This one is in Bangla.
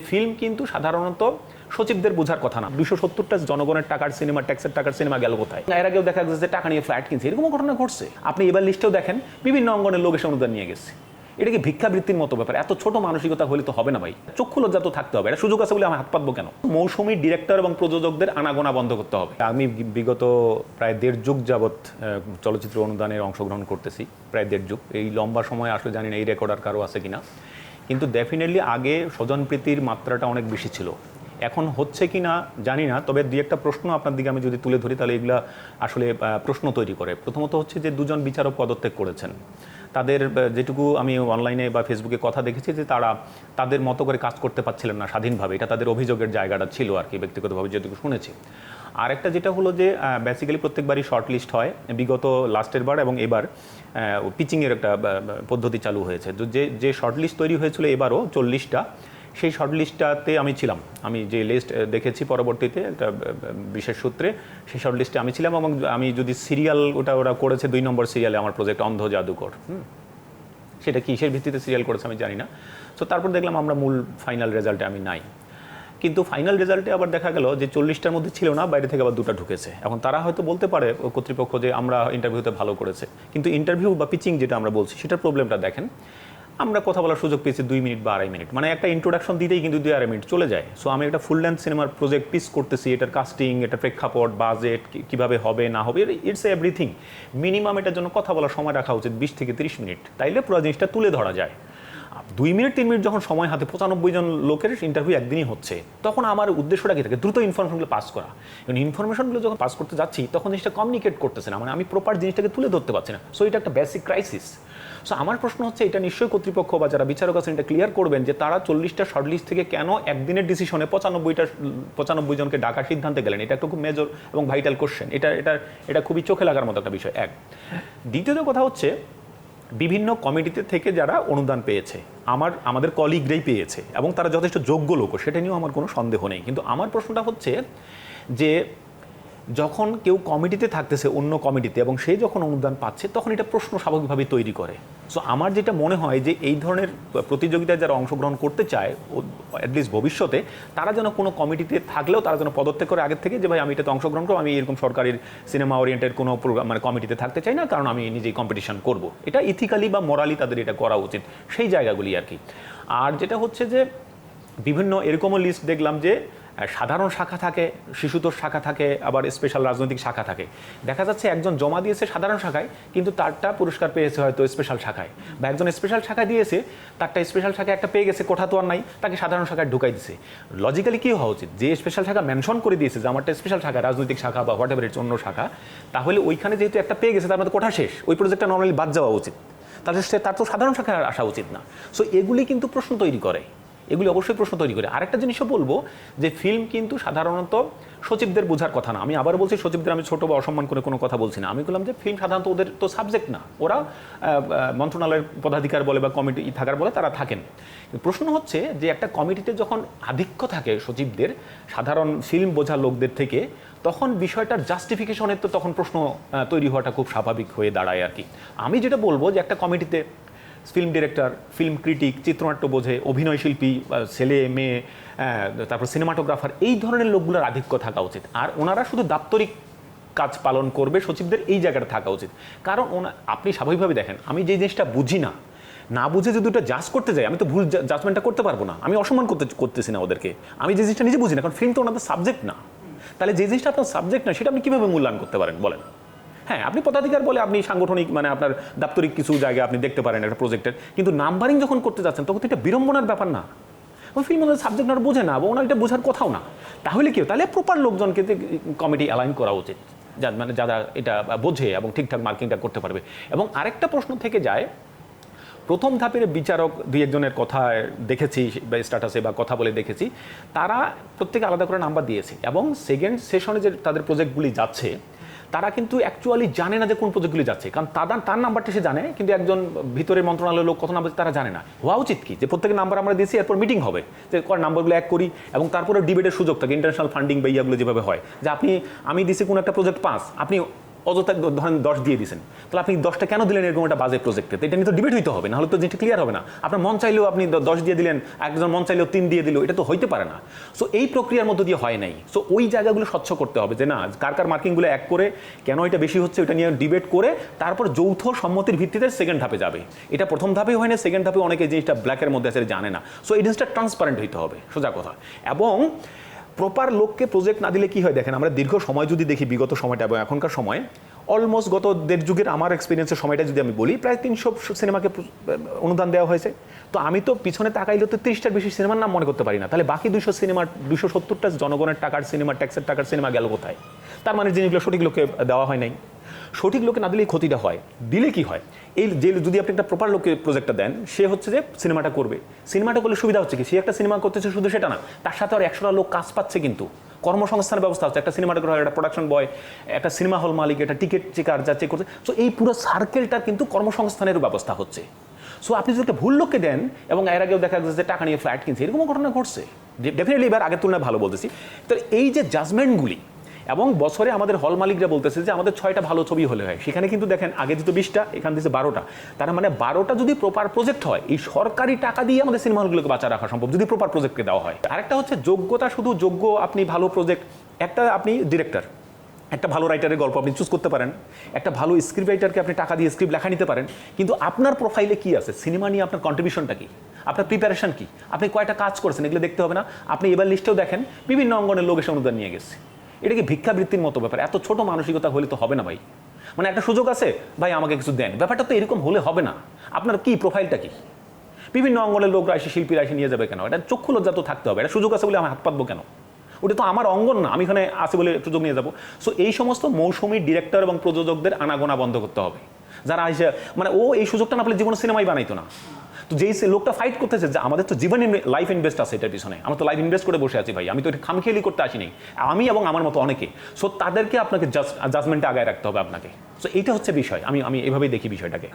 ফিল্ম কিন্তু সাধারণত সচিবদের বোঝার কথা না। 270টা জনগণের টাকার সিনেমা, ট্যাক্সের টাকার সিনেমা গেল কোথায়? এর আগেও দেখা গেছে যে টাকা নিয়ে ফ্ল্যাট কিনছে, এরকম ঘটনা ঘটছে। আপনি এবার লিস্টেও দেখেন বিভিন্ন অঙ্গনের লোক এসে অনুদান নিয়ে গেছে। এটা কি ভিক্ষাবৃত্তির মতো ব্যাপার? এত ছোট মানসিকতা হলে তো হবে না ভাই। চক্ষু লজ্জা তো থাকতে হবে। এটা সুযোগ আছে বলে আমি হাত পাতবো কেন? মৌসুমী ডিরেক্টর এবং প্রযোজকদের আনাগোনা বন্ধ করতে হবে। আমি বিগত প্রায় 1.5 যুগ যাবৎ চলচ্চিত্র অনুদানের অংশগ্রহণ করতেছি, প্রায় 1.5 যুগ। এই লম্বা সময় আসলে জানি না এই রেকর্ড আর কারো আছে কিনা, কিন্তু ডেফিনেটলি আগে স্বজনপ্রীতির মাত্রাটা অনেক বেশি ছিল। এখন হচ্ছে কি না জানি না, তবে দুই একটা প্রশ্ন আপনার দিকে আমি যদি তুলে ধরি তাহলে এগুলা আসলে প্রশ্ন তৈরি করে। প্রথমত হচ্ছে যে 2জন বিচারক পদত্যাগ করেছেন। তাদের যেটুকু আমি অনলাইনে বা ফেসবুকে কথা দেখেছি যে তারা তাদের মতো করে কাজ করতে পারছিলেন না স্বাধীনভাবে। এটা তাদের অভিযোগের জায়গাটা ছিল আর কি, ব্যক্তিগতভাবে যেটুকু শুনেছি। আরেকটা যেটা হলো যে বেসিক্যালি প্রত্যেকবারই শর্ট লিস্ট হয়, বিগত লাস্টের বার এবং এবার পিচিংয়ের একটা পদ্ধতি চালু হয়েছে। যে শর্ট লিস্ট তৈরি হয়েছিল এবারও 40টা, সেই শর্ট লিস্টটাতে আমি ছিলাম। আমি যে লিস্ট দেখেছি পরবর্তীতে একটা বিশেষ সূত্রে, সেই শর্ট লিস্টে আমি ছিলাম। এবং আমি যদি সিরিয়াল ওরা করেছে 2 নম্বর সিরিয়ালে আমার প্রজেক্ট অন্ধ জাদুকর, সেটা কিসের ভিত্তিতে সিরিয়াল করেছে আমি জানি না। সো তারপর দেখলাম আমরা মূল ফাইনাল রেজাল্টে আমি নাই। কিন্তু ফাইনাল রেজাল্টে আবার দেখা গেল যে 40টার মধ্যে ছিল না, বাইরে থেকে আবার 2টা ঢুকেছে। এখন তারা হয়তো বলতে পারে কর্তৃপক্ষ যে আমরা ইন্টারভিউতে ভালো করেছে, কিন্তু ইন্টারভিউ বা পিচিং যেটা আমরা বলছি সেটার প্রবলেমটা দেখেন। আমরা কথা বলার সুযোগ পেয়েছি 2 মিনিট বা 2.5 মিনিট, মানে একটা ইন্ট্রোডাকশন দিতেই কিন্তু 2-2.5 মিনিট চলে যায়। সো আমি একটা ফুল লেন্থ সিনেমার প্রজেক্ট পিচ করতেছি, এটার কাস্টিং, এটা প্রেক্ষাপট, বাজেট কীভাবে হবে না হবে, ইটস এভরিথিং। মিনিমাম এটার জন্য কথা বলার সময় রাখা উচিত 20 থেকে 30 মিনিট, তাইলে পুরো জিনিসটা তুলে ধরা যায়। 2 মিনিট 3 মিনিট যখন সময় হাতে 95 জন লোকের ইন্টারভিউ একদিনই হচ্ছে, তখন আমার উদ্দেশ্যটা কি থাকে? দ্রুত ইনফরমেশনগুলো পাস করা। এবং ইনফরমেশনগুলো যখন পাস করতে যাচ্ছি তখন জিনিসটা কমিউনিকেট করতেছে না, মানে আমি প্রপার জিনিসটাকে তুলে ধরতে পারছি না। সো এটা একটা বেসিক ক্রাইসিস। সো আমার প্রশ্ন হচ্ছে, এটা নিশ্চয়ই কর্তৃপক্ষ বা যারা বিচারক আছেন এটা ক্লিয়ার করবেন যে তারা 40টা শর্টলিস্ট থেকে কেন একদিনের ডিসিশনে 95 জনকে ডাকার সিদ্ধান্তে গেলেন। এটা একটা খুব মেজর এবং ভাইটাল কোশ্চেন। এটা খুবই চোখে লাগার মতো একটা বিষয়। এক, দ্বিতীয়ত কথা হচ্ছে, বিভিন্ন কমিটিতে থেকে যারা অনুদান পেয়েছে, আমাদের কলিগরাই পেয়েছে এবং তারা যথেষ্ট যোগ্য লোক, সেটা নিয়েও আমার কোনো সন্দেহ নেই। কিন্তু আমার প্রশ্নটা হচ্ছে যে যখন কেউ কমিটিতে থাকতেছে অন্য কমিটিতে এবং সে যখন অনুদান পাচ্ছে, তখন এটা প্রশ্ন স্বাভাবিকভাবেই তৈরি করে। সো আমার যেটা মনে হয় যে এই ধরনের প্রতিযোগিতায় যারা অংশগ্রহণ করতে চায় অ্যাটলিস্ট ভবিষ্যতে, তারা যেন কোনো কমিটিতে থাকলেও তারা যেন পদত্যাগ করে আগের থেকে যে ভাই আমি এটাতে অংশগ্রহণ করবো, আমি এরকম সরকারের সিনেমা ওরিয়েন্টেড কোনো প্রোগ্রাম মানে কমিটিতে থাকতে চাই না, কারণ আমি নিজেই কম্পিটিশন করব। এটা ইথিক্যালি বা মোরালি তাদের এটা করা উচিত, সেই জায়গাগুলি আর কি। আর যেটা হচ্ছে যে বিভিন্ন এরকমও লিস্ট দেখলাম যে সাধারণ শাখা থাকে, শিশুতোষ শাখা থাকে, আবার স্পেশাল রাজনৈতিক শাখা থাকে। দেখা যাচ্ছে একজন জমা দিয়েছে সাধারণ শাখায়, কিন্তু তারটা পুরস্কার পেয়েছে হয়তো স্পেশাল শাখায়, বা একজন স্পেশাল শাখায় দিয়েছে, তারটা স্পেশাল শাখায় একটা পেয়ে গেছে, কোঠা তো আর নাই, তাকে সাধারণ শাখায় ঢুকাই দিছে। লজিক্যালি কী হওয়া উচিত? যে স্পেশাল শাখা মেনশন করে দিয়েছে যে আমারটা স্পেশাল শাখা, রাজনৈতিক শাখা বা হোয়াট এভার ইটস অন্য শাখা, তাহলে ওইখানে যেহেতু একটা পেয়ে গেছে তার মধ্যে কোঠা শেষ, ওই প্রজেক্টটা নর্মালি বাদ যাওয়া উচিত, তাহলে তার তো সাধারণ শাখায় আসা উচিত না। সো এগুলি কিন্তু প্রশ্ন তৈরি করে, এগুলি অবশ্যই প্রশ্ন তৈরি করে। আরেকটা জিনিসও বলবো যে ফিল্ম কিন্তু সাধারণত সচিবদের বোঝার কথা না। আমি আবার বলছি, সচিবদের আমি ছোট বা অসম্মান করে কোনো কথা বলছি না। আমি বললাম যে ফিল্ম সাধারণত ওদের তো সাবজেক্ট না, ওরা মন্ত্রণালয়ের পদাধিকার বলে বা কমিটি থাকার বলে তারা থাকেন। প্রশ্ন হচ্ছে যে একটা কমিটিতে যখন আধিক্য থাকে সচিবদের সাধারণ ফিল্ম বোঝা লোকদের থেকে, তখন বিষয়টার জাস্টিফিকেশনের তো তখন প্রশ্ন তৈরি হওয়াটা খুব স্বাভাবিক হয়ে দাঁড়ায় আর কি। আমি যেটা বলবো যে একটা কমিটিতে ফিল্ম ডিরেক্টর, ফিল্ম ক্রিটিক, চিত্রনাট্য বোঝে, অভিনয় শিল্পী, ছেলে মেয়ে, তারপর সিনেমাটোগ্রাফার, এই ধরনের লোকগুলোর আধিক্য থাকা উচিত। আর ওনারা শুধু দাপ্তরিক কাজ পালন করবে, সচিবদের এই জায়গাটা থাকা উচিত। কারণ আপনি স্বাভাবিকভাবে দেখেন, আমি যে জিনিসটা বুঝি না বুঝে যদি ওটা জাজ করতে যাই, আমি তো ভুল জাজমেন্টটা করতে পারবো না। আমি অসম্মান করতেছি না ওদেরকে, আমি যে জিনিসটা নিজে বুঝি না, কারণ ফিল্ম তো ওনাদের সাবজেক্ট না। তাহলে যে জিনিসটা আপনার সাবজেক্ট না, সেটা আপনি কীভাবে মূল্যায়ন করতে পারেন বলেন? হ্যাঁ, আপনি পদাধিকার বলে আপনি সাংগঠনিক মানে আপনার দাপ্তরিক কিছু জায়গায় আপনি দেখতে পারেন একটা প্রজেক্টের, কিন্তু নাম্বারিং যখন করতে যাচ্ছেন তখন তো এটা বিড়ম্বনার ব্যাপার না। ফিল্ম ওনার সাবজেক্ট ওনারা বোঝে না বা ওনার এটা বোঝার কথাও না। তাহলে কি, তাহলে প্রপার লোকজনকে কমিটি অ্যালাইন করা উচিত, মানে যারা এটা বোঝে এবং ঠিকঠাক মার্কিংটা করতে পারবে। এবং আরেকটা প্রশ্ন থেকে যায়, প্রথম ধাপের বিচারক 2-1 জনের কথা দেখেছি বা স্ট্যাটাসে বা কথা বলে দেখেছি, তারা প্রত্যেকে আলাদা করে নাম্বার দিয়েছে এবং সেকেন্ড সেশনে যে তাদের প্রজেক্টগুলি যাচ্ছে, তারা কিন্তু অ্যাকচুয়ালি জানে না যে কোন প্রজেক্টগুলি যাচ্ছে, কারণ তার নাম্বারটা সে জানে, কিন্তু একজন ভিতরের মন্ত্রণালয়ের লোক কত নাম্বার তারা জানে না। হওয়া উচিত কি যে প্রত্যেকের নাম্বার আমরা দিয়েছি, এরপর মিটিং হবে যে নাম্বারগুলো এক করি এবং তারপরে ডিবেটের সুযোগ থাকে, ইন্টারন্যাশনাল ফান্ডিং বা ইয়াগুলো যেভাবে হয় যে আমি দিয়েছি কোনো একটা প্রজেক্ট 5, আপনি অযথা ধরেন 10 দিয়ে দিয়েছেন, তাহলে আপনি 10টা কেন দিলেন এরকম একটা বাজে প্রজেক্টে? এটা নিয়ে তো ডিবেট হইতে হবে, নাহলে তো যেটা ক্লিয়ার হবে না। আপনার মন চাইলেও আপনি 10 দিয়ে দিলেন, একজন মন চাইলেও 3 দিয়ে দিল, এটা তো হইতে পারে না। সো এই প্রক্রিয়ার মধ্য দিয়ে হয় নাই। সো ওই জায়গাগুলো স্বচ্ছ করতে হবে যে না, কার কার মার্কিংগুলো এক করে কেন এটা বেশি হচ্ছে ওটা নিয়ে ডিবেট করে তারপর যৌথ সম্মতির ভিত্তিতে সেকেন্ড ধাপে যাবে। এটা প্রথম ধাপে হয় না, সেকেন্ড ধাপে অনেকে জিনিসটা ব্ল্যাকের মধ্যে আছে জানে না। সো এই জিনিসটা ট্রান্সপারেন্ট হইতে হবে, সোজা কথা। এবং প্রপার লোককে প্রজেক্ট না দিলে কি হয় দেখেন, আমরা দীর্ঘ সময় যদি দেখি, বিগত সময়টা এবং এখনকার সময়, অলমোস্ট গত 1.5 যুগের আমার এক্সপিরিয়েন্সের সময়টা যদি আমি বলি, প্রায় 300 সিনেমাকে অনুদান দেওয়া হয়েছে। তো আমি তো পিছনে তাকাইলে তো 30টার বেশি সিনেমার নাম মনে করতে পারি না। তাহলে বাকি 270টা জনগণের টাকার সিনেমা, ট্যাক্সের টাকার সিনেমা গেল কোথায়? তার মানে জিনিসগুলো সঠিক লোককে দেওয়া হয় নাই। সঠিক লোকে না দিলেই ক্ষতিটা হয়। দিলে কি হয়, এই যে যদি আপনি একটা প্রপার লোককে প্রজেক্টটা দেন, সে হচ্ছে যে সিনেমাটা করবে। সিনেমাটা করলে সুবিধা হচ্ছে কি, সে একটা সিনেমা করতেছে শুধু সেটা না, তার সাথে আর 100টা লোক কাজ পাচ্ছে, কিন্তু কর্মসংস্থানের ব্যবস্থা হচ্ছে। একটা সিনেমাটোগ্রাফার, একটা প্রোডাকশন বয়, একটা সিনেমা হল মালিক, একটা টিকিট চেকার যা চেক করছে। সো এই পুরো সার্কেলটা কিন্তু কর্মসংস্থানের ব্যবস্থা হচ্ছে। সো আপনি যদি একটা ভুল লোককে দেন এবং এর আগেও দেখা যাচ্ছে যে টাকা নিয়ে ফ্ল্যাট কিনছে, এরকম ঘটনা ঘটছে। ডেফিনেটলি এবার আগের তুলনায় ভালো বলতেছি। তো এই যে জাজমেন্টগুলি, এবং বছরে আমাদের হল মালিকরা বলতেছে যে আমাদের 6টা ভালো ছবি হলে হয়, সেখানে কিন্তু দেখেন আগে দিত 20টা, এখান দিচ্ছে 12টা। তার মানে 12টা যদি প্রপার প্রজেক্ট হয়, এই সরকারি টাকা দিয়ে আমাদের সিনেমা হলগুলোকে বাঁচা রাখা সম্ভব যদি প্রপার প্রজেক্টকে দেওয়া হয়। আরেকটা হচ্ছে যোগ্যতা, শুধু যোগ্য আপনি ভালো প্রজেক্ট, একটা আপনি ডিরেক্টর, একটা ভালো রাইটারের গল্প আপনি চুজ করতে পারেন, একটা ভালো স্ক্রিপ্ট রাইটারকে আপনি টাকা দিয়ে স্ক্রিপ্ট লেখা নিতে পারেন, কিন্তু আপনার প্রোফাইলে কি আছে, সিনেমা নিয়ে আপনার কন্ট্রিবিউশনটা কি, আপনার প্রিপারেশন কি, আপনি কয়টা কাজ করছেন, এগুলো দেখতে হবে না? আপনি এবার লিস্টেও দেখেন বিভিন্ন অঙ্গনের লোক এসে অনুদান নিয়ে গেছে। এটা কি ভিক্ষাবৃত্তির মতো ব্যাপার? এত ছোট মানসিকতা হলে তো হবে না ভাই। মানে একটা সুযোগ আছে, ভাই আমাকে কিছু দেন, ব্যাপারটা তো এরকম হলে হবে না। আপনার কি প্রোফাইলটা কি? বিভিন্ন অঙ্গনের লোকরা এসে, শিল্পীরা এসে নিয়ে যাবে কেন? এটা চক্ষু লজ্জা তো থাকতে হবে। এটা সুযোগ আছে বলে আমি হাত পাতবো কেন? ওটা তো আমার অঙ্গন না, আমি এখানে আছে বলে সুযোগ নিয়ে যাবো। সো এই সমস্ত মৌসুমী ডিরেক্টর এবং প্রযোজকদের আনাগোনা বন্ধ করতে হবে, যারা এসে মানে ও এই সুযোগটা না পেলে জীবনে সিনেমাই বানাইতো না। তো যেই লোকটা ফাইট করতেছে যে আমাদের তো জীবন লাইফ ইনভেস্ট আছে এটার পিছনে, আমরা তো লাইফ ইনভেস্ট করে বসে আছি ভাই, আমি তো এটা খামখেয়ালি করতে আসিনি, আমি এবং আমার মতো অনেকে। সো তাদেরকে আপনাকে জাজমেন্টে আগায় রাখতে হবে আপনাকে। সো এইটা হচ্ছে বিষয়, আমি এভাবেই দেখি বিষয়টাকে।